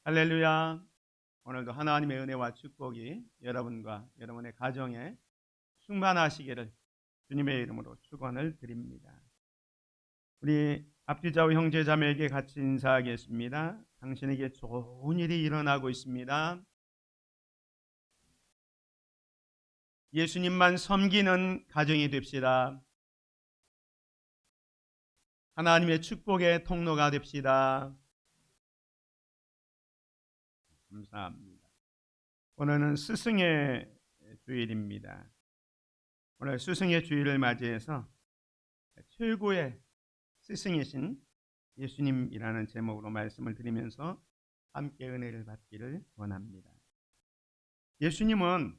할렐루야. 오늘도 하나님의 은혜와 축복이 여러분과 여러분의 가정에 충만하시기를 주님의 이름으로 축원을 드립니다. 우리 앞뒤 좌우 형제 자매에게 같이 인사하겠습니다. 당신에게 좋은 일이 일어나고 있습니다. 예수님만 섬기는 가정이 됩시다. 하나님의 축복의 통로가 됩시다. 감사합니다. 오늘은 스승의 주일입니다. 오늘 스승의 주일을 맞이해서 최고의 스승이신 예수님이라는 제목으로 말씀을 드리면서 함께 은혜를 받기를 원합니다. 예수님은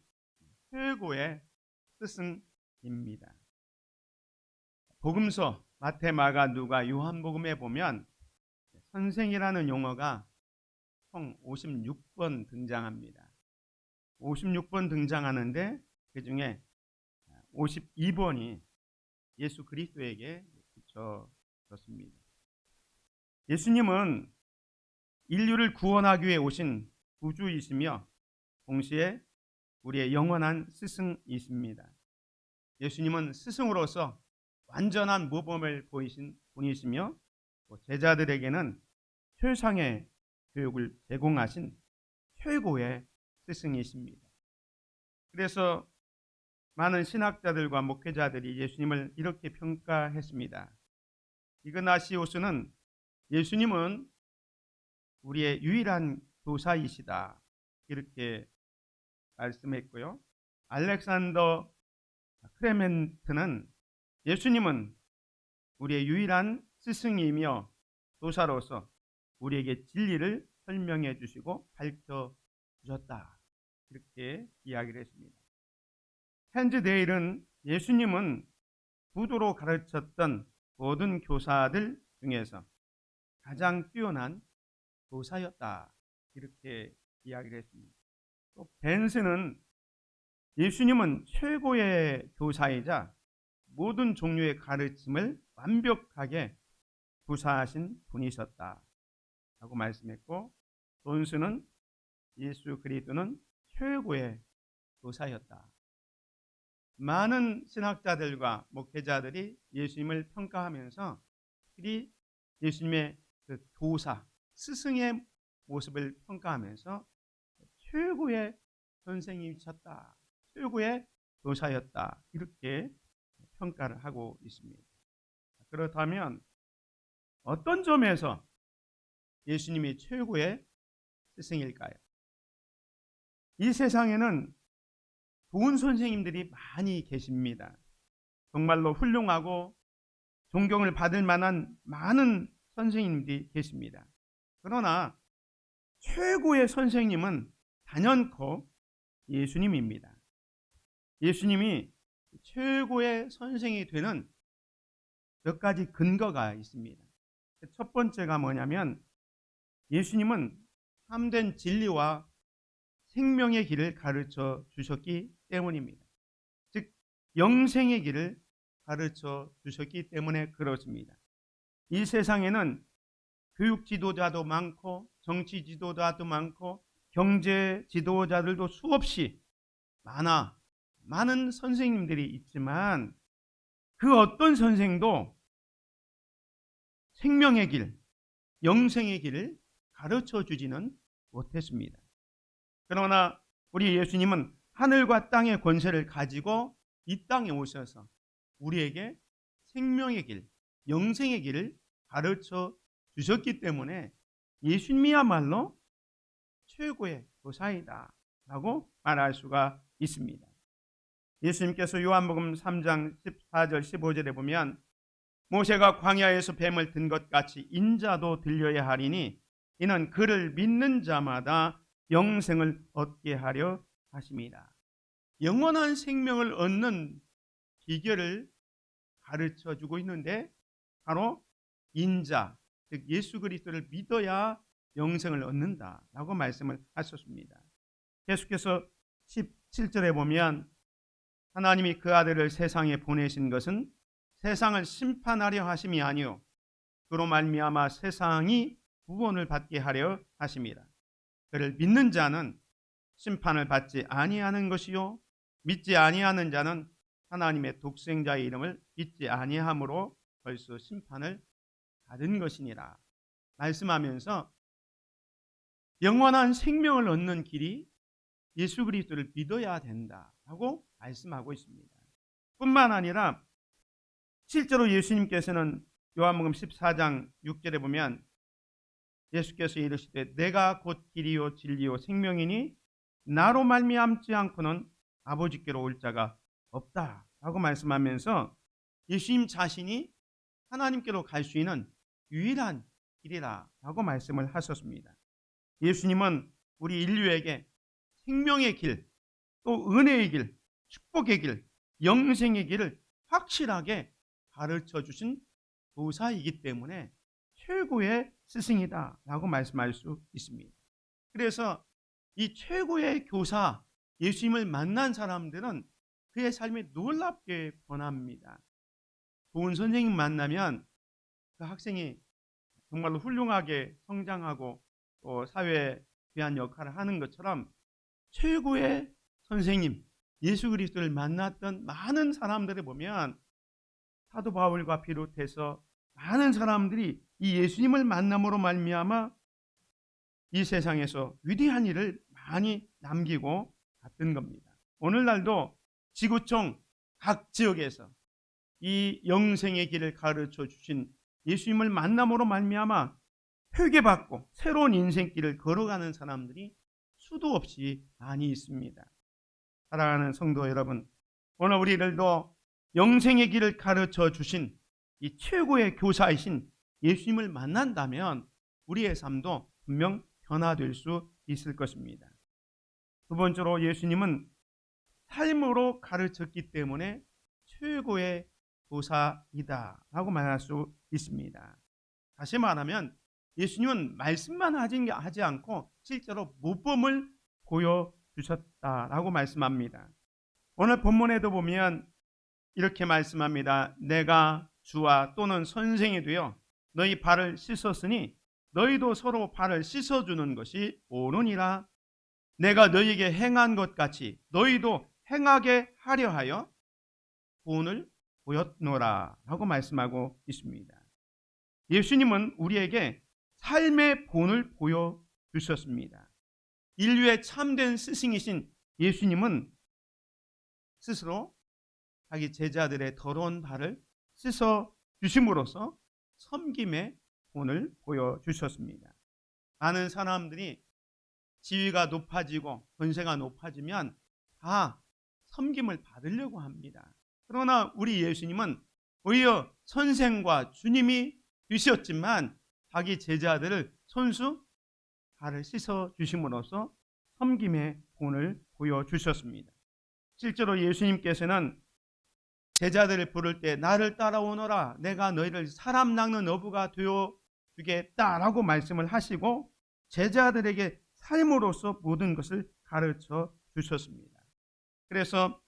최고의 스승입니다. 복음서 마태, 마가, 누가, 요한복음에 보면 선생이라는 용어가 총 56번 등장합니다. 56번 등장하는데 그중에 52번이 예수 그리스도에게 붙여졌습니다. 예수님은 인류를 구원하기 위해 오신 구주이시며 동시에 우리의 영원한 스승이십니다. 예수님은 스승으로서 완전한 모범을 보이신 분이시며 제자들에게는 최상의 교육을 제공하신 최고의 스승이십니다. 그래서 많은 신학자들과 목회자들이 예수님을 이렇게 평가했습니다. 이그나시오스는 예수님은 우리의 유일한 교사이시다 이렇게 말씀했고요. 알렉산더 크레멘트는 예수님은 우리의 유일한 스승이며 교사로서 우리에게 진리를 설명해 주시고 밝혀 주셨다 이렇게 이야기를 했습니다. 헨즈 데일은 예수님은 부도로 가르쳤던 모든 교사들 중에서 가장 뛰어난 교사였다 이렇게 이야기를 했습니다. 또 벤스는 예수님은 최고의 교사이자 모든 종류의 가르침을 완벽하게 구사하신 분이셨다 라고 말씀했고, 존스는 예수 그리스도는 최고의 교사였다. 많은 신학자들과 목회자들이 예수님을 평가하면서 특히 예수님의 그 교사, 스승의 모습을 평가하면서 최고의 선생님이셨다, 최고의 교사였다 이렇게 평가를 하고 있습니다. 그렇다면 어떤 점에서 예수님이 최고의 스승일까요? 이 세상에는 좋은 선생님들이 많이 계십니다. 정말로 훌륭하고 존경을 받을 만한 많은 선생님들이 계십니다. 그러나 최고의 선생님은 단연코 예수님입니다. 예수님이 최고의 선생이 되는 몇 가지 근거가 있습니다. 첫 번째가 뭐냐면 예수님은 참된 진리와 생명의 길을 가르쳐 주셨기 때문입니다. 즉 영생의 길을 가르쳐 주셨기 때문에 그렇습니다. 이 세상에는 교육 지도자도 많고 정치 지도자도 많고 경제 지도자들도 수없이 많은 선생님들이 있지만 그 어떤 선생도 생명의 길, 영생의 길을 가르쳐 주지는 못했습니다. 그러나 우리 예수님은 하늘과 땅의 권세를 가지고 이 땅에 오셔서 우리에게 생명의 길, 영생의 길을 가르쳐 주셨기 때문에 예수님이야말로 최고의 교사이다 라고 말할 수가 있습니다. 예수님께서 요한복음 3장 14절 15절에 보면 모세가 광야에서 뱀을 든 것 같이 인자도 들려야 하리니 이는 그를 믿는 자마다 영생을 얻게 하려 하심이라. 영원한 생명을 얻는 비결을 가르쳐주고 있는데 바로 인자, 즉 예수 그리스도를 믿어야 영생을 얻는다라고 말씀을 하셨습니다. 계속해서 17절에 보면 하나님이 그 아들을 세상에 보내신 것은 세상을 심판하려 하심이 아니요 그로 말미암아 세상이 구원을 받게 하려 하심이라. 그를 믿는 자는 심판을 받지 아니하는 것이요 믿지 아니하는 자는 하나님의 독생자의 이름을 믿지 아니함으로 벌써 심판을 받은 것이니라 말씀하면서 영원한 생명을 얻는 길이 예수 그리스도를 믿어야 된다라고 말씀하고 있습니다. 뿐만 아니라 실제로 예수님께서는 요한복음 14장 6절에 보면 예수께서 이르시되 내가 곧 길이요 진리요 생명이니 나로 말미암지 않고는 아버지께로 올 자가 없다라고 말씀하면서 예수님 자신이 하나님께로 갈 수 있는 유일한 길이라고 말씀을 하셨습니다. 예수님은 우리 인류에게 생명의 길, 또 은혜의 길, 축복의 길, 영생의 길을 확실하게 가르쳐 주신 교사이기 때문에 최고의 스승이다라고 말씀할 수 있습니다. 그래서 이 최고의 교사 예수님을 만난 사람들은 그의 삶이 놀랍게 변합니다. 좋은 선생님 만나면 그 학생이 정말로 훌륭하게 성장하고 또 사회에 귀한 역할을 하는 것처럼 최고의 선생님 예수 그리스도를 만났던 많은 사람들을 보면 사도 바울과 비롯해서 많은 사람들이 이 예수님을 만남으로 말미암아 이 세상에서 위대한 일을 많이 남기고 갔던 겁니다. 오늘날도 지구촌 각 지역에서 이 영생의 길을 가르쳐 주신 예수님을 만남으로 말미암아 회개받고 새로운 인생길을 걸어가는 사람들이 수도 없이 많이 있습니다. 사랑하는 성도 여러분, 오늘 우리들도 영생의 길을 가르쳐 주신 이 최고의 교사이신 예수님을 만난다면 우리의 삶도 분명 변화될 수 있을 것입니다. 두 번째로 예수님은 삶으로 가르쳤기 때문에 최고의 교사이다라고 말할 수 있습니다. 다시 말하면 예수님은 말씀만 하지 않고 실제로 모범을 보여주셨다라고 말씀합니다. 오늘 본문에도 보면 이렇게 말씀합니다. 내가 주와 또는 선생이 되어 너희 발을 씻었으니 너희도 서로 발을 씻어주는 것이 옳으니라. 내가 너희에게 행한 것 같이 너희도 행하게 하려 하여 본을 보였노라 라고 말씀하고 있습니다. 예수님은 우리에게 삶의 본을 보여주셨습니다. 인류의 참된 스승이신 예수님은 스스로 자기 제자들의 더러운 발을 씻어 주심으로써 섬김의 본을 보여주셨습니다. 많은 사람들이 지위가 높아지고 권세가 높아지면 다 섬김을 받으려고 합니다. 그러나 우리 예수님은 오히려 선생과 주님이 되셨지만 자기 제자들을 손수 발을 씻어 주심으로써 섬김의 본을 보여주셨습니다. 실제로 예수님께서는 제자들을 부를 때 나를 따라오너라 내가 너희를 사람 낚는 어부가 되어 주겠다라고 말씀을 하시고 제자들에게 삶으로서 모든 것을 가르쳐 주셨습니다. 그래서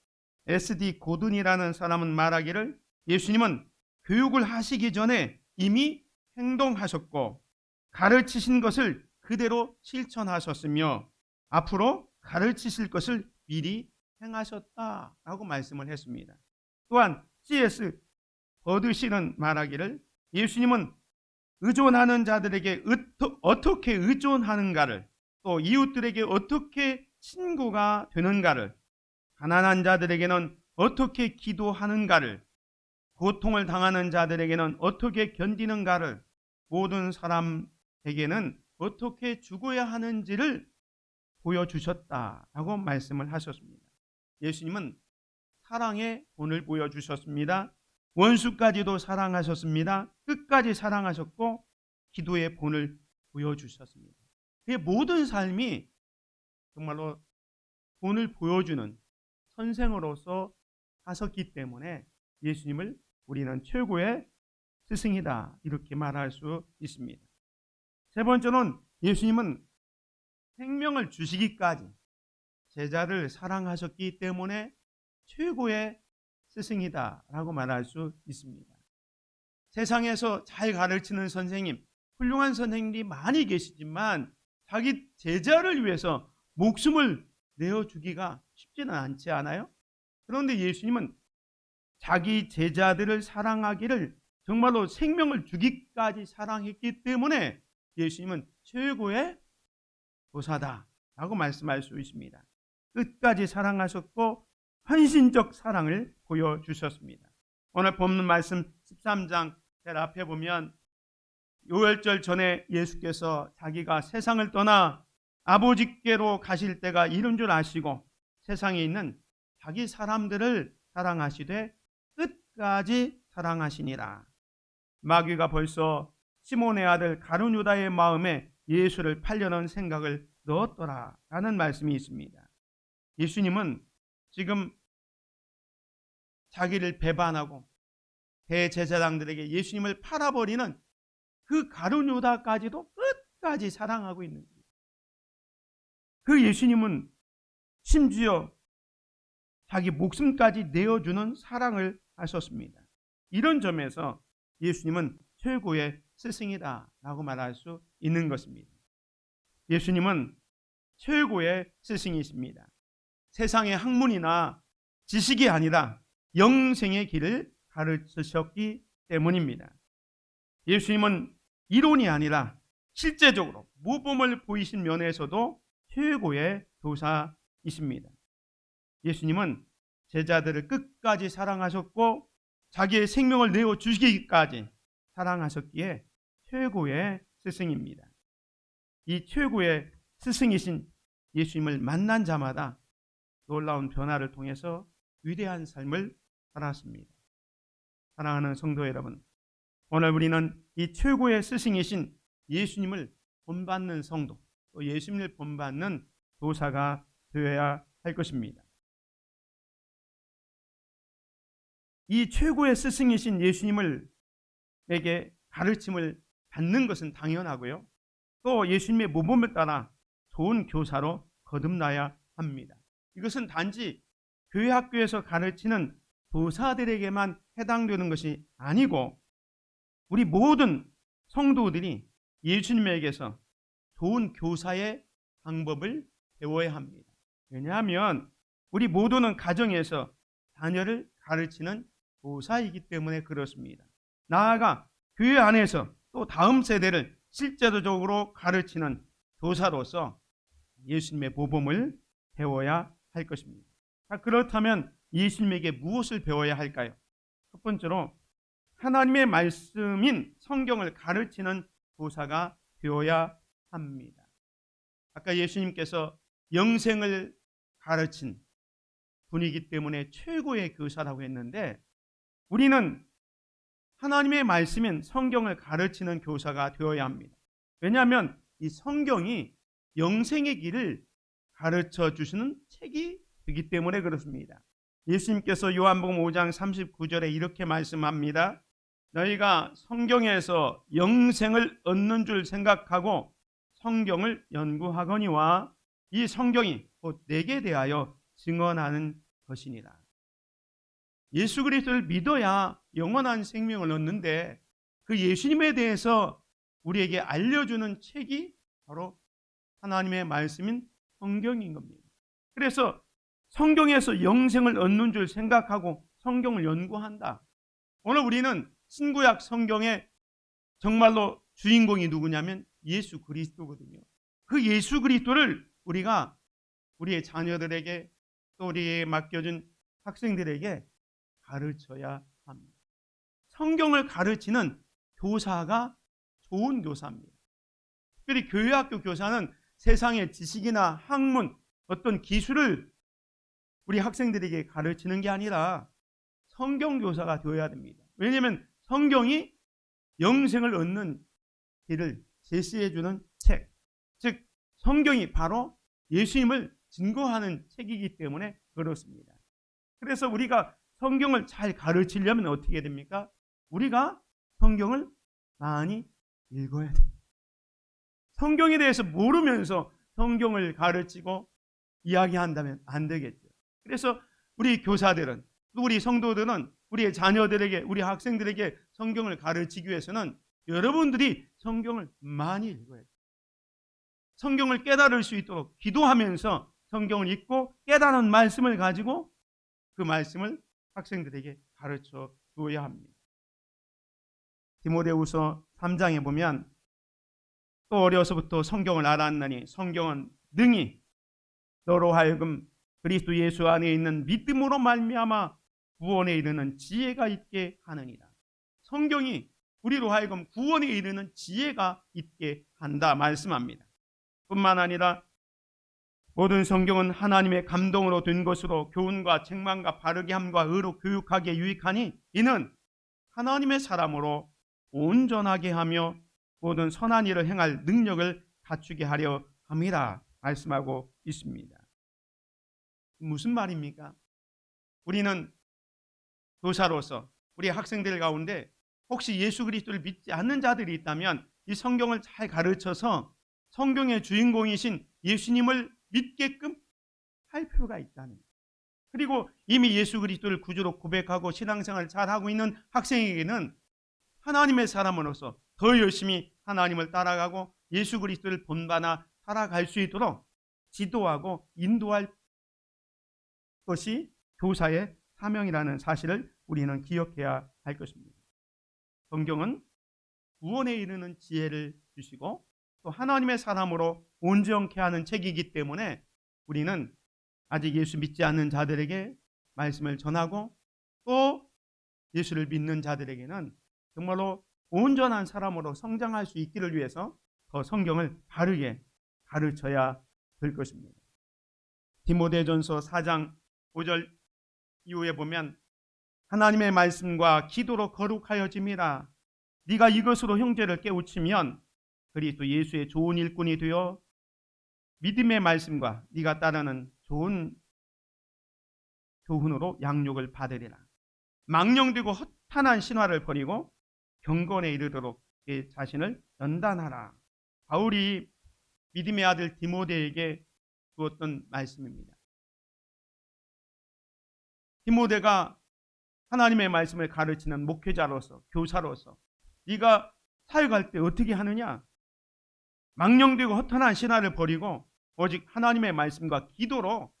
SD 고든이라는 사람은 말하기를 예수님은 교육을 하시기 전에 이미 행동하셨고 가르치신 것을 그대로 실천하셨으며 앞으로 가르치실 것을 미리 행하셨다라고 말씀을 했습니다. 또한 C.S. 버드실은 말하기를 예수님은 의존하는 자들에게 어떻게 의존하는가를 또 이웃들에게 어떻게 친구가 되는가를 가난한 자들에게는 어떻게 기도하는가를 고통을 당하는 자들에게는 어떻게 견디는가를 모든 사람에게는 어떻게 죽어야 하는지를 보여주셨다라고 말씀을 하셨습니다. 예수님은 사랑의 본을 보여주셨습니다. 원수까지도 사랑하셨습니다. 끝까지 사랑하셨고 기도의 본을 보여주셨습니다. 그의 모든 삶이 정말로 본을 보여주는 선생으로서 하셨기 때문에 예수님을 우리는 최고의 스승이다 이렇게 말할 수 있습니다. 세 번째는 예수님은 생명을 주시기까지 제자를 사랑하셨기 때문에 최고의 스승이다라고 말할 수 있습니다. 세상에서 잘 가르치는 선생님, 훌륭한 선생님이 많이 계시지만 자기 제자를 위해서 목숨을 내어주기가 쉽지는 않지 않아요? 그런데 예수님은 자기 제자들을 사랑하기를 정말로 생명을 주기까지 사랑했기 때문에 예수님은 최고의 도사다라고 말씀할 수 있습니다. 끝까지 사랑하셨고 헌신적 사랑을 보여주셨습니다. 오늘 본문 말씀 13장 제일 앞에 보면 요일절 전에 예수께서 자기가 세상을 떠나 아버지께로 가실 때가 이른 줄 아시고 세상에 있는 자기 사람들을 사랑하시되 끝까지 사랑하시니라. 마귀가 벌써 시몬의 아들 가룟 유다의 마음에 예수를 팔려는 생각을 넣었더라 라는 말씀이 있습니다. 예수님은 지금 자기를 배반하고 대제사장들에게 예수님을 팔아버리는 그 가룟 유다까지도 끝까지 사랑하고 있는 거예요. 그 예수님은 심지어 자기 목숨까지 내어주는 사랑을 하셨습니다. 이런 점에서 예수님은 최고의 스승이다라고 말할 수 있는 것입니다. 예수님은 최고의 스승이십니다. 세상의 학문이나 지식이 아니라 영생의 길을 가르치셨기 때문입니다. 예수님은 이론이 아니라 실제적으로 모범을 보이신 면에서도 최고의 도사이십니다. 예수님은 제자들을 끝까지 사랑하셨고 자기의 생명을 내어주시기까지 사랑하셨기에 최고의 스승입니다. 이 최고의 스승이신 예수님을 만난 자마다 놀라운 변화를 통해서 위대한 삶을 살았습니다. 사랑하는 성도 여러분, 오늘 우리는 이 최고의 스승이신 예수님을 본받는 성도, 또 예수님을 본받는 도사가 되어야 할 것입니다. 이 최고의 스승이신 예수님에게 가르침을 받는 것은 당연하고요. 또 예수님의 모범을 따라 좋은 교사로 거듭나야 합니다. 이것은 단지 교회 학교에서 가르치는 도사들에게만 해당되는 것이 아니고 우리 모든 성도들이 예수님에게서 좋은 교사의 방법을 배워야 합니다. 왜냐하면 우리 모두는 가정에서 자녀를 가르치는 도사이기 때문에 그렇습니다. 나아가 교회 안에서 또 다음 세대를 실제적으로 가르치는 도사로서 예수님의 모범을 배워야 할 것입니다. 자, 그렇다면 예수님에게 무엇을 배워야 할까요? 첫 번째로 하나님의 말씀인 성경을 가르치는 도사가 되어야 합니다. 아까 예수님께서 영생을 가르친 분이기 때문에 최고의 교사라고 했는데 우리는 하나님의 말씀인 성경을 가르치는 교사가 되어야 합니다. 왜냐하면 이 성경이 영생의 길을 가르쳐 주시는 책이 되기 때문에 그렇습니다. 예수님께서 요한복음 5장 39절에 이렇게 말씀합니다. 너희가 성경에서 영생을 얻는 줄 생각하고 성경을 연구하거니와 이 성경이 곧 내게 대하여 증언하는 것이니라. 예수 그리스도를 믿어야 영원한 생명을 얻는데 그 예수님에 대해서 우리에게 알려주는 책이 바로 하나님의 말씀인 성경인 겁니다. 그래서 성경에서 영생을 얻는 줄 생각하고 성경을 연구한다. 오늘 우리는 신구약 성경의 정말로 주인공이 누구냐면 예수 그리스도거든요. 그 예수 그리스도를 우리가 우리의 자녀들에게 또 우리에게 맡겨준 학생들에게 가르쳐야 합니다. 성경을 가르치는 교사가 좋은 교사입니다. 특별히 교회학교 교사는 세상의 지식이나 학문, 어떤 기술을 우리 학생들에게 가르치는 게 아니라 성경 교사가 되어야 됩니다. 왜냐하면 성경이 영생을 얻는 길을 제시해 주는 책, 즉 성경이 바로 예수님을 증거하는 책이기 때문에 그렇습니다. 그래서 우리가 성경을 잘 가르치려면 어떻게 됩니까? 우리가 성경을 많이 읽어야 됩니다. 성경에 대해서 모르면서 성경을 가르치고 이야기한다면 안 되겠죠. 그래서 우리 교사들은 또 우리 성도들은 우리의 자녀들에게 우리 학생들에게 성경을 가르치기 위해서는 여러분들이 성경을 많이 읽어야 돼요. 성경을 깨달을 수 있도록 기도하면서 성경을 읽고 깨달은 말씀을 가지고 그 말씀을 학생들에게 가르쳐 주어야 합니다. 디모데후서 3장에 보면 또 어려서부터 성경을 알았나니 성경은 능히 너로 하여금 그리스도 예수 안에 있는 믿음으로 말미암아 구원에 이르는 지혜가 있게 하느니라. 성경이 우리로 하여금 구원에 이르는 지혜가 있게 한다 말씀합니다. 뿐만 아니라 모든 성경은 하나님의 감동으로 된 것으로 교훈과 책망과 바르게 함과 의로 교육하기에 유익하니 이는 하나님의 사람으로 온전하게 하며 모든 선한 일을 행할 능력을 갖추게 하려 함이라 말씀하고 있습니다. 무슨 말입니까? 우리는 교사로서 우리 학생들 가운데 혹시 예수 그리스도를 믿지 않는 자들이 있다면 이 성경을 잘 가르쳐서 성경의 주인공이신 예수님을 믿게끔 할 필요가 있다는 거예요. 그리고 이미 예수 그리스도를 구주로 고백하고 신앙생활을 잘하고 있는 학생에게는 하나님의 사람으로서 더 열심히 하나님을 따라가고 예수 그리스도를 본받아 살아갈 수 있도록 지도하고 인도할 것이 교사의 사명이라는 사실을 우리는 기억해야 할 것입니다. 성경은 구원에 이르는 지혜를 주시고 또 하나님의 사람으로 온전케 하는 책이기 때문에 우리는 아직 예수 믿지 않는 자들에게 말씀을 전하고 또 예수를 믿는 자들에게는 정말로 온전한 사람으로 성장할 수 있기를 위해서 더 성경을 바르게 가르쳐야 될 것입니다. 디모데전서 4장 5절 이후에 보면 하나님의 말씀과 기도로 거룩하여짐이라. 네가 이것으로 형제를 깨우치면 그리스도 예수의 좋은 일꾼이 되어 믿음의 말씀과 네가 따르는 좋은 교훈으로 양육을 받으리라. 망령되고 허탄한 신화를 버리고 경건에 이르도록 내 자신을 연단하라. 바울이 믿음의 아들 디모데에게 주었던 말씀입니다. 디모데가 하나님의 말씀을 가르치는 목회자로서 교사로서 네가 사역할 때 어떻게 하느냐? 망령되고 허탄한 신화를 버리고 오직 하나님의 말씀과 기도로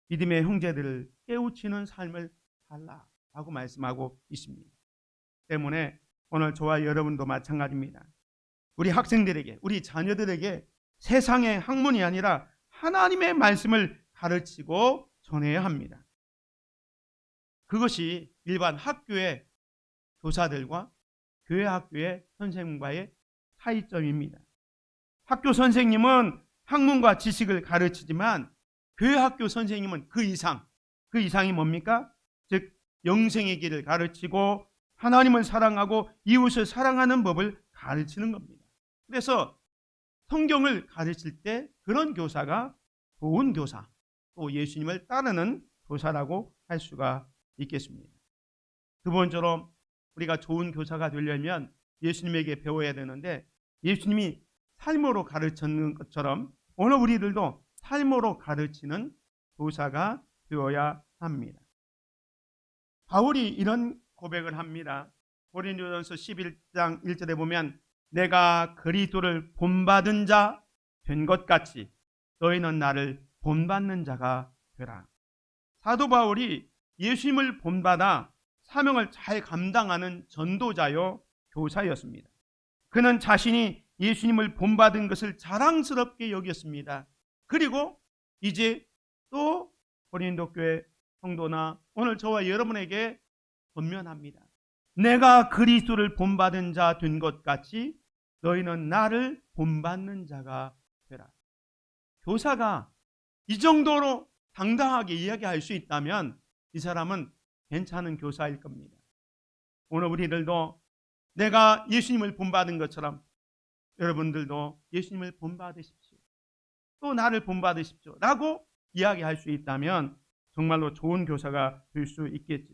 믿음의 형제들을 깨우치는 삶을 살라라고 말씀하고 있습니다. 때문에 오늘 저와 여러분도 마찬가지입니다. 우리 학생들에게, 우리 자녀들에게 세상의 학문이 아니라 하나님의 말씀을 가르치고 전해야 합니다. 그것이 일반 학교의 교사들과 교회 학교의 선생님과의 차이점입니다. 학교 선생님은 학문과 지식을 가르치지만 교회 학교 선생님은 그 이상이 뭡니까? 즉 영생의 길을 가르치고 하나님을 사랑하고 이웃을 사랑하는 법을 가르치는 겁니다. 그래서 성경을 가르칠 때 그런 교사가 좋은 교사, 또 예수님을 따르는 교사라고 할 수가 있겠습니다. 두 번째로 우리가 좋은 교사가 되려면 예수님에게 배워야 되는데 예수님이 삶으로 가르치는 것처럼 오늘 우리들도 삶으로 가르치는 교사가 되어야 합니다. 바울이 이런 고백을 합니다. 고린도전서 11장 1절에 보면 내가 그리스도를 본받은 자 된 것 같이 너희는 나를 본받는 자가 되라. 사도 바울이 예수님을 본받아 사명을 잘 감당하는 전도자요 교사였습니다. 그는 자신이 예수님을 본받은 것을 자랑스럽게 여겼습니다. 그리고 이제 또 고린도 교회 성도나 오늘 저와 여러분에게 권면합니다. 내가 그리스도를 본받은 자 된 것 같이 너희는 나를 본받는 자가 되라. 교사가 이 정도로 당당하게 이야기할 수 있다면 이 사람은 괜찮은 교사일 겁니다. 오늘 우리들도 내가 예수님을 본받은 것처럼 여러분들도 예수님을 본받으십시오. 또 나를 본받으십시오. 라고 이야기할 수 있다면 정말로 좋은 교사가 될 수 있겠죠.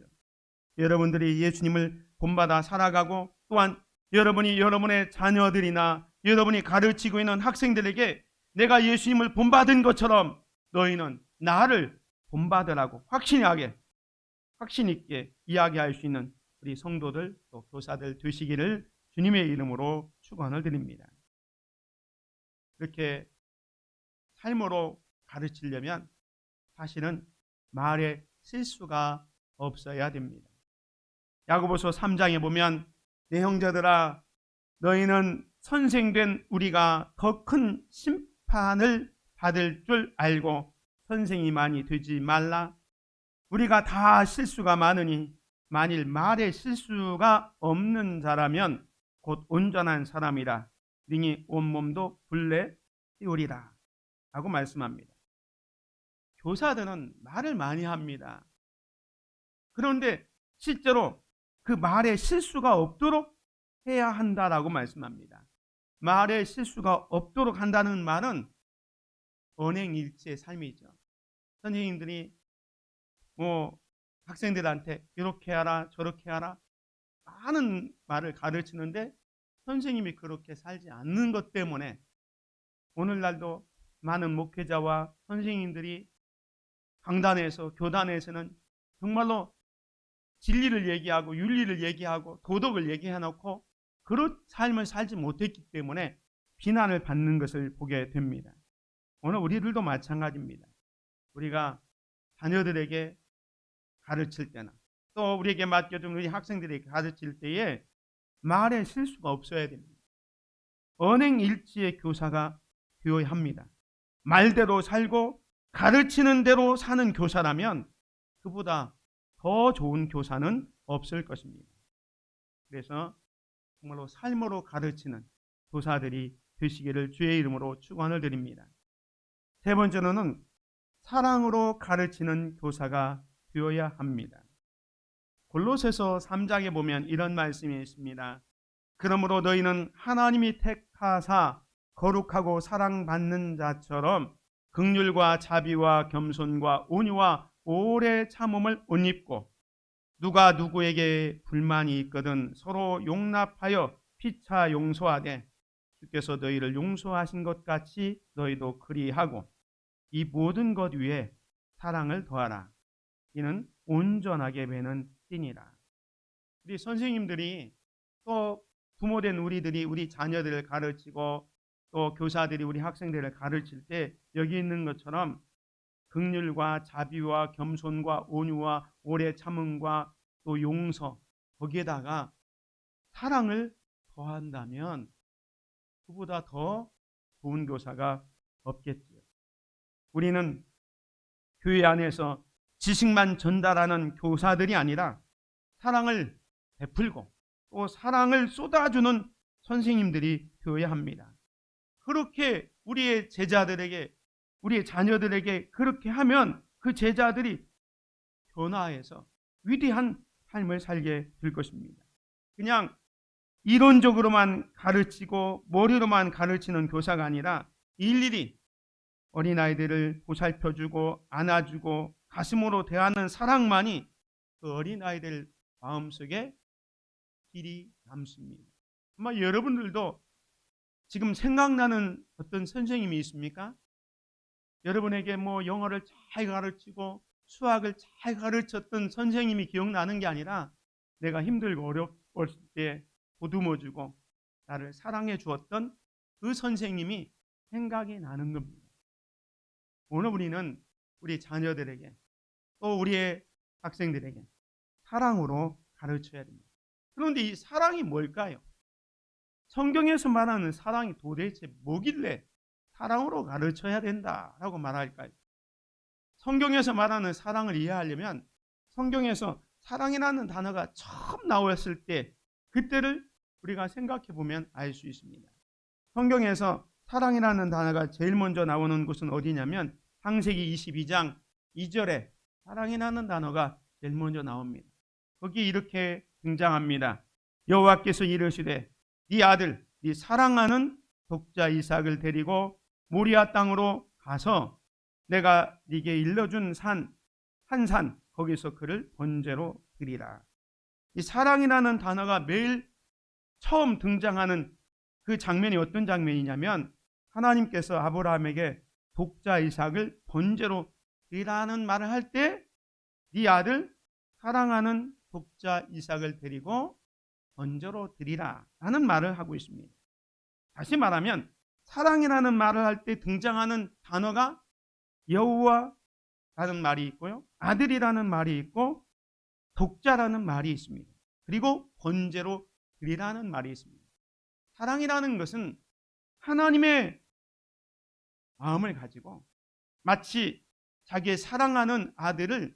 여러분들이 예수님을 본받아 살아가고 또한 여러분이 여러분의 자녀들이나 여러분이 가르치고 있는 학생들에게 내가 예수님을 본받은 것처럼 너희는 나를 본받으라고 확신 있게 이야기할 수 있는 우리 성도들 또 교사들 되시기를 주님의 이름으로 축원을 드립니다. 이렇게 삶으로 가르치려면 사실은 말에 실수가 없어야 됩니다. 야고보서 3장에 보면 내 형제들아 너희는 선생된 우리가 더 큰 심판을 받을 줄 알고 선생이 많이 되지 말라. 우리가 다 실수가 많으니 만일 말에 실수가 없는 자라면 곧 온전한 사람이라 능히 온몸도 불내 띄우리라 하고 말씀합니다. 교사들은 말을 많이 합니다. 그런데 실제로 그 말에 실수가 없도록 해야 한다라고 말씀합니다. 말에 실수가 없도록 한다는 말은 언행일치의 삶이죠. 선생님들이 학생들한테 이렇게 하라 저렇게 하라 많은 말을 가르치는데 선생님이 그렇게 살지 않는 것 때문에 오늘날도 많은 목회자와 선생님들이 강단에서 교단에서는 정말로 진리를 얘기하고 윤리를 얘기하고 도덕을 얘기해놓고 그런 삶을 살지 못했기 때문에 비난을 받는 것을 보게 됩니다. 오늘 우리들도 마찬가지입니다. 우리가 자녀들에게 가르칠 때나 또 우리에게 맡겨준 우리 학생들에게 가르칠 때에 말에 실수가 없어야 됩니다. 언행일치의 교사가 되어야 합니다. 말대로 살고 가르치는 대로 사는 교사라면 그보다 더 좋은 교사는 없을 것입니다. 그래서 정말로 삶으로 가르치는 교사들이 되시기를 주의 이름으로 축원을 드립니다. 세 번째로는 사랑으로 가르치는 교사가 되어야 합니다. 골로새서 3장에 보면 이런 말씀이 있습니다. 그러므로 너희는 하나님이 택하사 거룩하고 사랑받는 자처럼 긍휼과 자비와 겸손과 온유와 오래 참음을 옷 입고 누가 누구에게 불만이 있거든 서로 용납하여 피차 용서하되 주께서 너희를 용서하신 것 같이 너희도 그리하고 이 모든 것 위에 사랑을 더하라. 이는 온전하게 배는 띠니라. 우리 선생님들이 또 부모된 우리들이 우리 자녀들을 가르치고 또 교사들이 우리 학생들을 가르칠 때 여기 있는 것처럼 긍휼과 자비와 겸손과 온유와 오래 참음과 또 용서 거기에다가 사랑을 더한다면 그보다 더 좋은 교사가 없겠지요. 우리는 교회 안에서 지식만 전달하는 교사들이 아니라 사랑을 베풀고 또 사랑을 쏟아주는 선생님들이 되어야 합니다. 그렇게 우리의 제자들에게 우리의 자녀들에게 그렇게 하면 그 제자들이 변화해서 위대한 삶을 살게 될 것입니다. 그냥 이론적으로만 가르치고 머리로만 가르치는 교사가 아니라 일일이 어린아이들을 보살펴주고 안아주고 가슴으로 대하는 사랑만이 그 어린아이들 마음속에 길이 남습니다. 아마 여러분들도 지금 생각나는 어떤 선생님이 있습니까? 여러분에게 영어를 잘 가르치고 수학을 잘 가르쳤던 선생님이 기억나는 게 아니라 내가 힘들고 어려웠을 때 보듬어주고 나를 사랑해 주었던 그 선생님이 생각이 나는 겁니다. 오늘 우리는 우리 자녀들에게 또 우리의 학생들에게 사랑으로 가르쳐야 됩니다. 그런데 이 사랑이 뭘까요? 성경에서 말하는 사랑이 도대체 뭐길래 사랑으로 가르쳐야 된다라고 말할까요? 성경에서 말하는 사랑을 이해하려면 성경에서 사랑이라는 단어가 처음 나왔을 때 그때를 우리가 생각해 보면 알 수 있습니다. 성경에서 사랑이라는 단어가 제일 먼저 나오는 곳은 어디냐면 창세기 22장 2절에 사랑이라는 단어가 제일 먼저 나옵니다. 거기 이렇게 등장합니다. 여호와께서 이르시되 네 아들 네 사랑하는 독자 이삭을 데리고 모리아 땅으로 가서 내가 네게 일러준 한 산 거기서 그를 번제로 드리라. 이 사랑이라는 단어가 매일 처음 등장하는 그 장면이 어떤 장면이냐면 하나님께서 아브라함에게 독자 이삭을 번제로 드리라는 말을 할 때 네 아들 사랑하는 독자 이삭을 데리고 번제로 드리라 하는 말을 하고 있습니다. 다시 말하면 사랑이라는 말을 할 때 등장하는 단어가 여호와라는 말이 있고요, 아들이라는 말이 있고, 독자라는 말이 있습니다. 그리고 번제로 드리라는 말이 있습니다. 사랑이라는 것은 하나님의 마음을 가지고 마치 자기의 사랑하는 아들을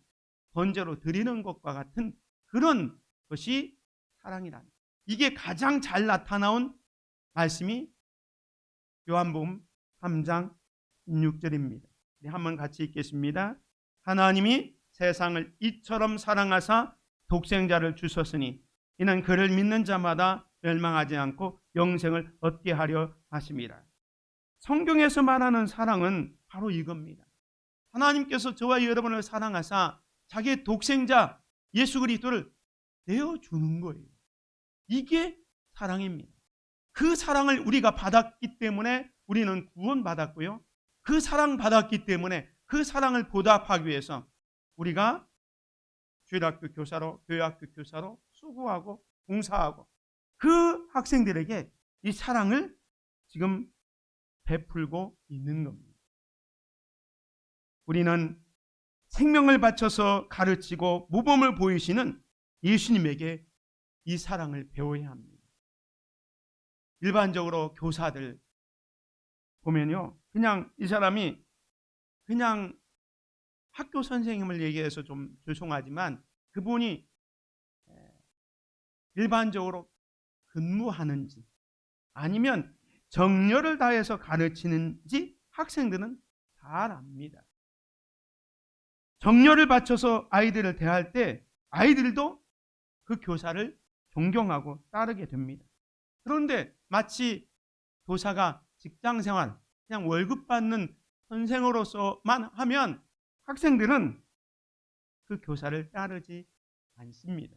번제로 드리는 것과 같은 그런 것이 사랑이라는 것. 이게 가장 잘 나타나온 말씀이 요한복음 3장 16절입니다. 한번 같이 읽겠습니다. 하나님이 세상을 이처럼 사랑하사 독생자를 주셨으니 이는 그를 믿는 자마다 멸망하지 않고 영생을 얻게 하려 하심이라. 성경에서 말하는 사랑은 바로 이겁니다. 하나님께서 저와 여러분을 사랑하사 자기의 독생자 예수 그리스도를 내어주는 거예요. 이게 사랑입니다. 그 사랑을 우리가 받았기 때문에 우리는 구원받았고요, 그 사랑 받았기 때문에 그 사랑을 보답하기 위해서 우리가 주일학교 교사로, 교회학교 교사로 수고하고 봉사하고 그 학생들에게 이 사랑을 지금 베풀고 있는 겁니다. 우리는 생명을 바쳐서 가르치고 모범을 보이시는 예수님에게 이 사랑을 배워야 합니다. 일반적으로 교사들 보면요, 그냥 이 사람이 그냥 학교 선생님을 얘기해서 좀 죄송하지만 그분이 일반적으로 근무하는지 아니면 정열을 다해서 가르치는지 학생들은 잘 압니다. 정열을 바쳐서 아이들을 대할 때 아이들도 그 교사를 존경하고 따르게 됩니다. 그런데 마치 교사가 직장생활, 그냥 월급 받는 선생으로서만 하면 학생들은 그 교사를 따르지 않습니다.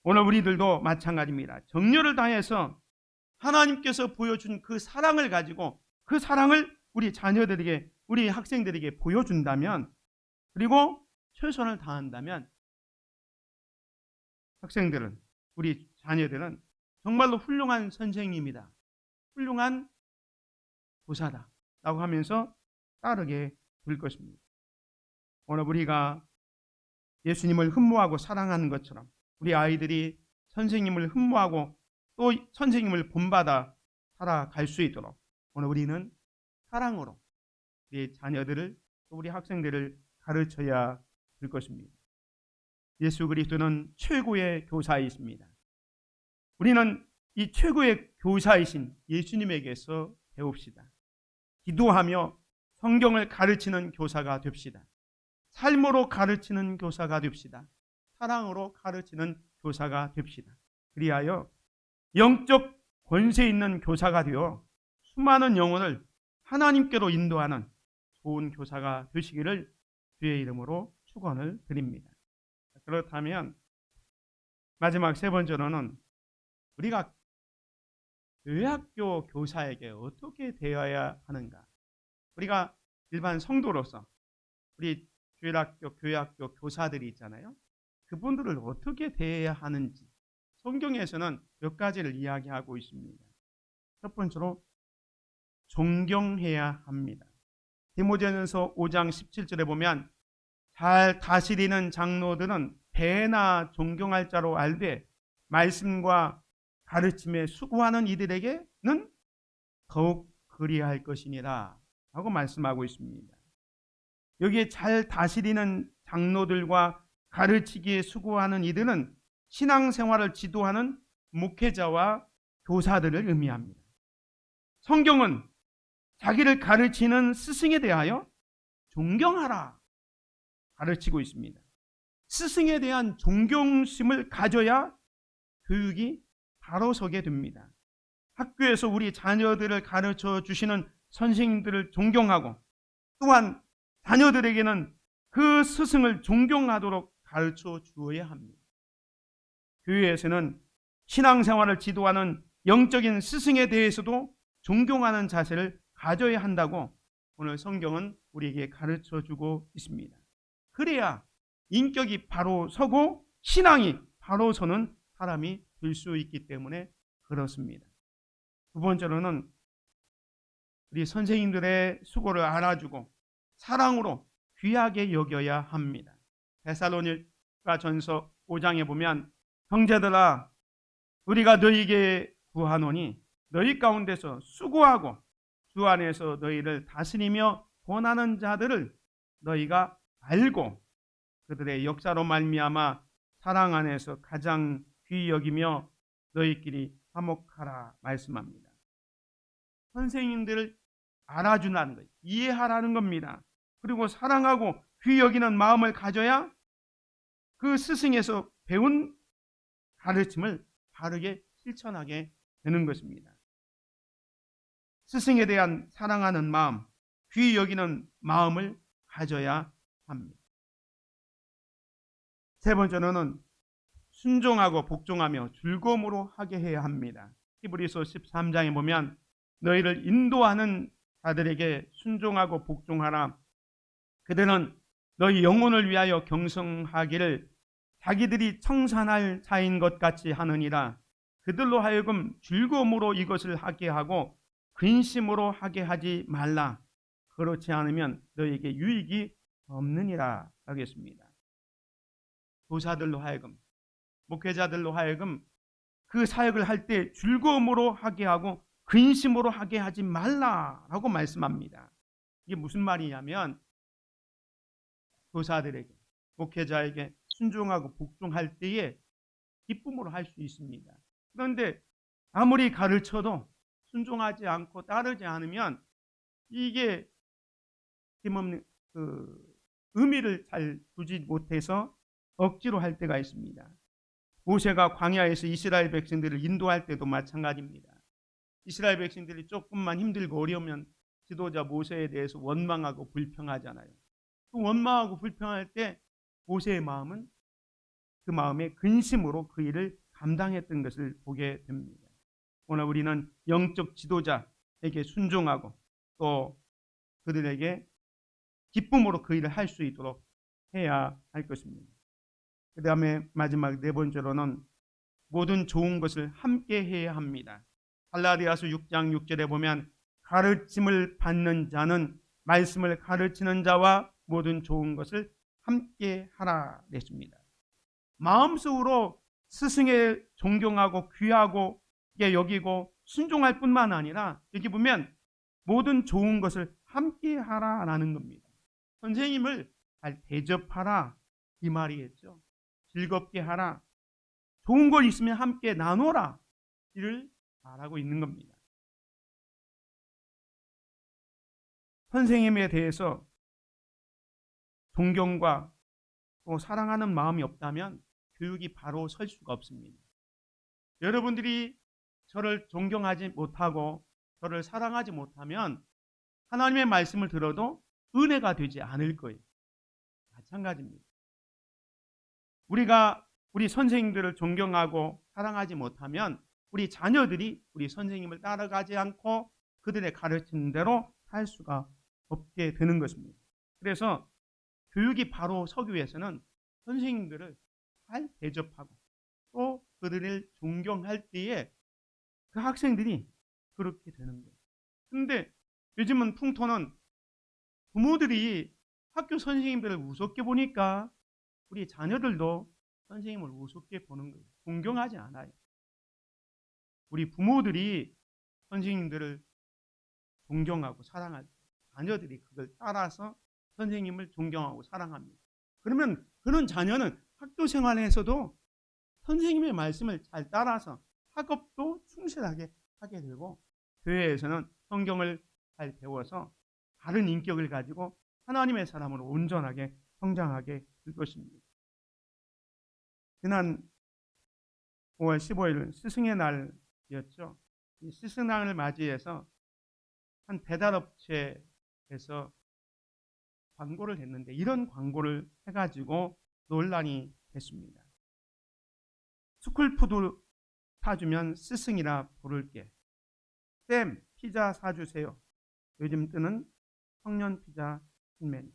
오늘 우리들도 마찬가지입니다. 정열을 다해서 하나님께서 보여준 그 사랑을 가지고 그 사랑을 우리 자녀들에게, 우리 학생들에게 보여준다면, 그리고 최선을 다한다면 학생들은, 우리 자녀들은 정말로 훌륭한 선생님이다, 훌륭한 교사다 라고 하면서 따르게 될 것입니다. 오늘 우리가 예수님을 흠모하고 사랑하는 것처럼 우리 아이들이 선생님을 흠모하고 또 선생님을 본받아 살아갈 수 있도록 오늘 우리는 사랑으로 우리 자녀들을, 또 우리 학생들을 가르쳐야 될 것입니다. 예수 그리스도는 최고의 교사이십니다. 우리는 이 최고의 교사이신 예수님에게서 배웁시다. 기도하며 성경을 가르치는 교사가 됩시다. 삶으로 가르치는 교사가 됩시다. 사랑으로 가르치는 교사가 됩시다. 그리하여 영적 권세 있는 교사가 되어 수많은 영혼을 하나님께로 인도하는 좋은 교사가 되시기를 주의 이름으로 축원을 드립니다. 그렇다면 마지막 세 번째로는 우리가 교회학교 교사에게 어떻게 대해야 하는가? 우리가 일반 성도로서 우리 주일학교, 교회학교 교사들이 있잖아요. 그분들을 어떻게 대해야 하는지 성경에서는 몇 가지를 이야기하고 있습니다. 첫 번째로 존경해야 합니다. 디모데전서 5장 17절에 보면 잘 다스리는 장로들은 배나 존경할 자로 알되 말씀과 가르침에 수고하는 이들에게는 더욱 그리할 것이니라 라고 말씀하고 있습니다. 여기에 잘 다스리는 장로들과 가르치기에 수고하는 이들은 신앙생활을 지도하는 목회자와 교사들을 의미합니다. 성경은 자기를 가르치는 스승에 대하여 존경하라 가르치고 있습니다. 스승에 대한 존경심을 가져야 교육이 바로 서게 됩니다. 학교에서 우리 자녀들을 가르쳐 주시는 선생님들을 존경하고 또한 자녀들에게는 그 스승을 존경하도록 가르쳐 주어야 합니다. 교회에서는 신앙생활을 지도하는 영적인 스승에 대해서도 존경하는 자세를 가져야 한다고 오늘 성경은 우리에게 가르쳐 주고 있습니다. 그래야 인격이 바로 서고 신앙이 바로 서는 사람이 될 수 있기 때문에 그렇습니다. 두 번째로는 우리 선생님들의 수고를 알아주고 사랑으로 귀하게 여겨야 합니다. 데살로니가 전서 5장에 보면 형제들아 우리가 너희에게 구하노니 너희 가운데서 수고하고 주 안에서 너희를 다스리며 권하는 자들을 너희가 알고 그들의 역사로 말미암아 사랑 안에서 가장 귀히 여기며 너희끼리 화목하라 말씀합니다. 선생님들을 알아주라는 거예요. 이해하라는 겁니다. 그리고 사랑하고 귀히 여기는 마음을 가져야 그 스승에서 배운 가르침을 바르게 실천하게 되는 것입니다. 스승에 대한 사랑하는 마음, 귀히 여기는 마음을 가져야 합니다. 세 번째로는 순종하고 복종하며 즐거움으로 하게 해야 합니다. 히브리서 13장에 보면 너희를 인도하는 자들에게 순종하고 복종하라. 그들은 너희 영혼을 위하여 경성하기를 자기들이 청산할 자인 것 같이 하느니라. 그들로 하여금 즐거움으로 이것을 하게 하고 근심으로 하게 하지 말라. 그렇지 않으면 너희에게 유익이 없느니라 하겠습니다. 교사들로 하여금, 목회자들로 하여금 그 사역을 할 때 즐거움으로 하게 하고 근심으로 하게 하지 말라라고 말씀합니다. 이게 무슨 말이냐면 교사들에게, 목회자에게 순종하고 복종할 때에 기쁨으로 할 수 있습니다. 그런데 아무리 가르쳐도 순종하지 않고 따르지 않으면 이게 힘없는 의미를 잘 두지 못해서 억지로 할 때가 있습니다. 모세가 광야에서 이스라엘 백성들을 인도할 때도 마찬가지입니다. 이스라엘 백성들이 조금만 힘들고 어려우면 지도자 모세에 대해서 원망하고 불평하잖아요. 그 원망하고 불평할 때 모세의 마음은 그 마음의 근심으로 그 일을 감당했던 것을 보게 됩니다. 오늘 우리는 영적 지도자에게 순종하고 또 그들에게 기쁨으로 그 일을 할 수 있도록 해야 할 것입니다. 그 다음에 마지막 네 번째로는 모든 좋은 것을 함께 해야 합니다. 갈라디아서 6장 6절에 보면 가르침을 받는 자는 말씀을 가르치는 자와 모든 좋은 것을 함께 하라 했습니다. 마음속으로 스승에 존경하고 귀하고 여기고 순종할 뿐만 아니라 여기 보면 모든 좋은 것을 함께 하라라는 겁니다. 선생님을 잘 대접하라 이 말이겠죠. 즐겁게 하라. 좋은 거 있으면 함께 나눠라 이를 말하고 있는 겁니다. 선생님에 대해서 존경과 또 사랑하는 마음이 없다면 교육이 바로 설 수가 없습니다. 여러분들이 저를 존경하지 못하고 저를 사랑하지 못하면 하나님의 말씀을 들어도 은혜가 되지 않을 거예요. 마찬가지입니다. 우리가 우리 선생님들을 존경하고 사랑하지 못하면 우리 자녀들이 우리 선생님을 따라가지 않고 그들의 가르치는 대로 살 수가 없게 되는 것입니다. 그래서 교육이 바로 서기 위해서는 선생님들을 잘 대접하고 또 그들을 존경할 때에 그 학생들이 그렇게 되는 거예요. 그런데 요즘은 풍토는 부모들이 학교 선생님들을 우습게 보니까 우리 자녀들도 선생님을 우습게 보는 거예요. 존경하지 않아요. 우리 부모들이 선생님들을 존경하고 사랑할 때 자녀들이 그걸 따라서 선생님을 존경하고 사랑합니다. 그러면 그런 자녀는 학교 생활에서도 선생님의 말씀을 잘 따라서 학업도 충실하게 하게 되고 교회에서는 성경을 잘 배워서 바른 인격을 가지고 하나님의 사람으로 온전하게 성장하게 될 것입니다. 지난 5월 15일 스승의 날이었죠. 이 스승의 날을 맞이해서 한 배달업체에서 광고를 했는데 이런 광고를 해가지고 논란이 됐습니다. 스쿨푸드 사주면 스승이라 부를게. 쌤 피자 사주세요. 요즘 뜨는 청년 피자 신메뉴.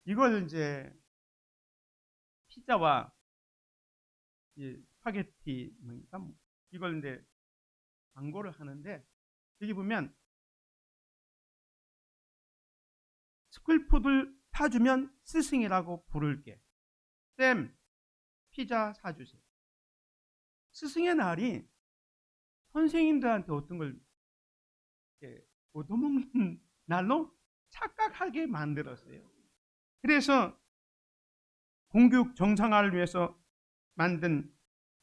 이걸 이제 피자와 스파게티 이걸 이제 광고를 하는데 여기 보면 스쿨푸드를 사주면 스승이라고 부를게. 쌤, 피자 사주세요. 스승의 날이 선생님들한테 어떤 걸 얻어먹는 날로 착각하게 만들었어요. 그래서 공교육 정상화를 위해서 만든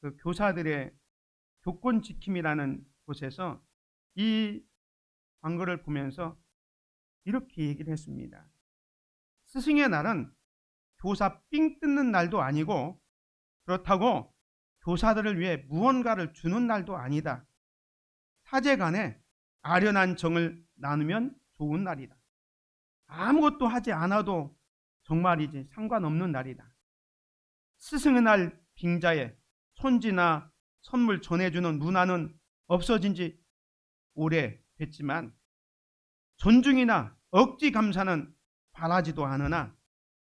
그 교사들의 교권 지킴이라는 곳에서 이 광고를 보면서 이렇게 얘기를 했습니다. 스승의 날은 교사 삥 뜯는 날도 아니고 그렇다고 교사들을 위해 무언가를 주는 날도 아니다. 사제 간에 아련한 정을 나누면 좋은 날이다. 아무것도 하지 않아도 정말이지 상관없는 날이다. 스승의 날 빙자에 손지나 선물 전해주는 문화는 없어진 지 오래됐지만 존중이나 억지 감사는 바라지도 않으나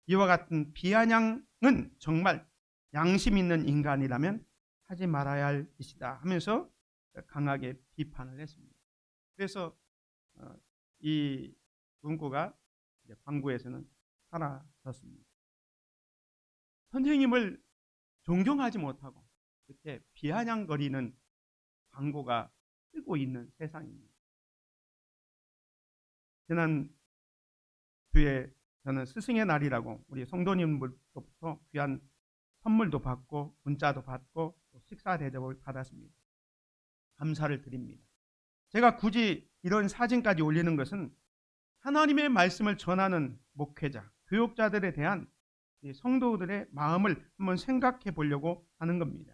이와 같은 비아냥은 정말 양심 있는 인간이라면 하지 말아야 할 짓이다 하면서 강하게 비판을 했습니다. 그래서 이 문구가 광고에서는 사라졌습니다. 선생님을 존경하지 못하고 이렇게 비아냥거리는 광고가 뜨고 있는 세상입니다. 지난 주에 저는 스승의 날이라고 우리 성도님들로부터 귀한 선물도 받고 문자도 받고 식사 대접을 받았습니다. 감사를 드립니다. 제가 굳이 이런 사진까지 올리는 것은 하나님의 말씀을 전하는 목회자, 교육자들에 대한 성도들의 마음을 한번 생각해 보려고 하는 겁니다.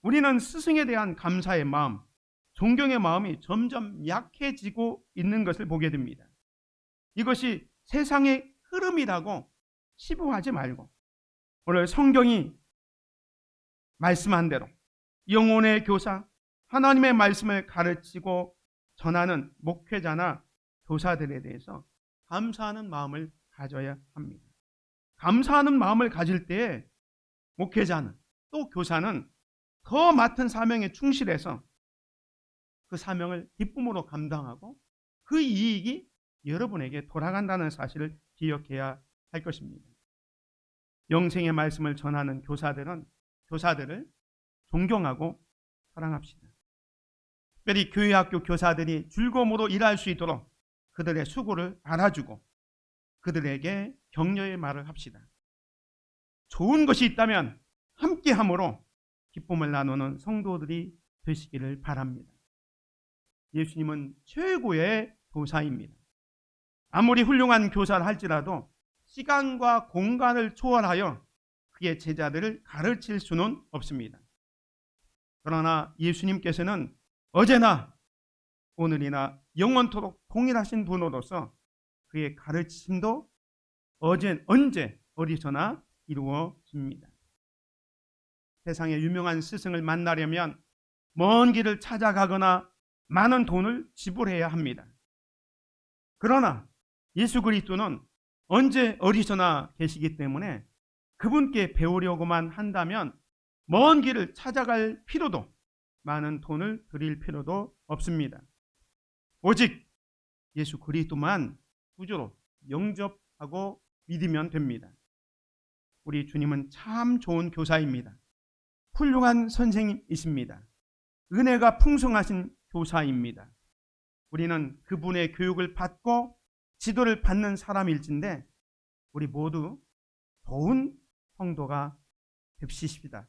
우리는 스승에 대한 감사의 마음, 존경의 마음이 점점 약해지고 있는 것을 보게 됩니다. 이것이 세상의 흐름이라고 치부하지 말고 오늘 성경이 말씀한 대로 영혼의 교사, 하나님의 말씀을 가르치고 전하는 목회자나 교사들에 대해서 감사하는 마음을 가져야 합니다. 감사하는 마음을 가질 때에 목회자는 또 교사는 더 맡은 사명에 충실해서 그 사명을 기쁨으로 감당하고 그 이익이 여러분에게 돌아간다는 사실을 기억해야 할 것입니다. 영생의 말씀을 전하는 교사들을 존경하고 사랑합시다. 특별히 교회학교 교사들이 즐거움으로 일할 수 있도록 그들의 수고를 알아주고 그들에게 격려의 말을 합시다. 좋은 것이 있다면 함께함으로 기쁨을 나누는 성도들이 되시기를 바랍니다. 예수님은 최고의 교사입니다. 아무리 훌륭한 교사를 할지라도 시간과 공간을 초월하여 그의 제자들을 가르칠 수는 없습니다. 그러나 예수님께서는 어제나 오늘이나 영원토록 동일하신 분으로서 그의 가르침도 언제 어디서나 이루어집니다. 세상의 유명한 스승을 만나려면 먼 길을 찾아가거나 많은 돈을 지불해야 합니다. 그러나 예수 그리스도는 언제 어디서나 계시기 때문에 그분께 배우려고만 한다면 먼 길을 찾아갈 필요도 많은 돈을 들일 필요도 없습니다. 오직 예수 그리스도만 구주로 영접하고 믿으면 됩니다. 우리 주님은 참 좋은 교사입니다. 훌륭한 선생님이십니다. 은혜가 풍성하신 교사입니다. 우리는 그분의 교육을 받고 지도를 받는 사람일진데 우리 모두 좋은 성도가 되십시다.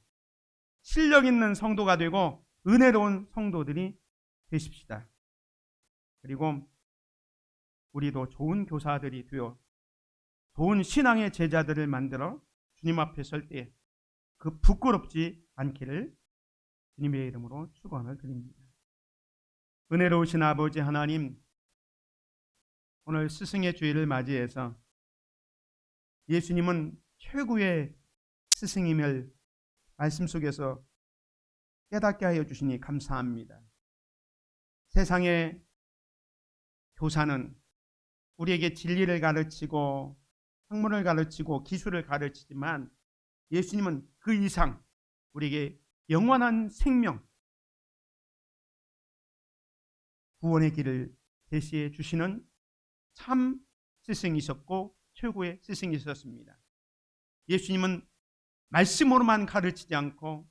실력 있는 성도가 되고 은혜로운 성도들이 되십시다. 그리고 우리도 좋은 교사들이 되어 좋은 신앙의 제자들을 만들어 주님 앞에 설 때 그 부끄럽지 않기를 주님의 이름으로 축원을 드립니다. 은혜로우신 아버지 하나님, 오늘 스승의 주일을 맞이해서 예수님은 최고의 스승임을 말씀 속에서 깨닫게 하여 주시니 감사합니다. 세상의 교사는 우리에게 진리를 가르치고 학문을 가르치고 기술을 가르치지만 예수님은 그 이상 우리에게 영원한 생명, 구원의 길을 제시해 주시는 참 스승이셨고 최고의 스승이셨습니다. 예수님은 말씀으로만 가르치지 않고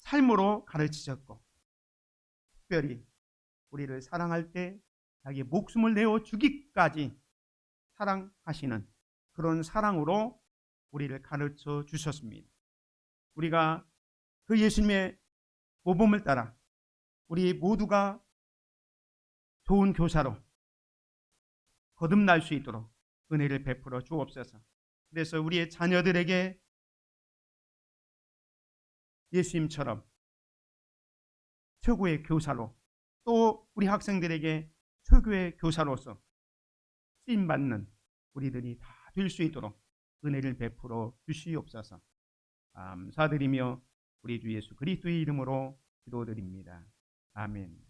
삶으로 가르치셨고, 특별히 우리를 사랑할 때 자기 목숨을 내어 주기까지 사랑하시는 그런 사랑으로 우리를 가르쳐 주셨습니다. 우리가 그 예수님의 모범을 따라 우리 모두가 좋은 교사로 거듭날 수 있도록 은혜를 베풀어 주옵소서. 그래서 우리의 자녀들에게 예수님처럼 최고의 교사로, 또 우리 학생들에게 최고의 교사로서 쓰임받는 우리들이 다 될 수 있도록 은혜를 베풀어 주시옵소서. 감사드리며 우리 주 예수 그리스도의 이름으로 기도드립니다. 아멘.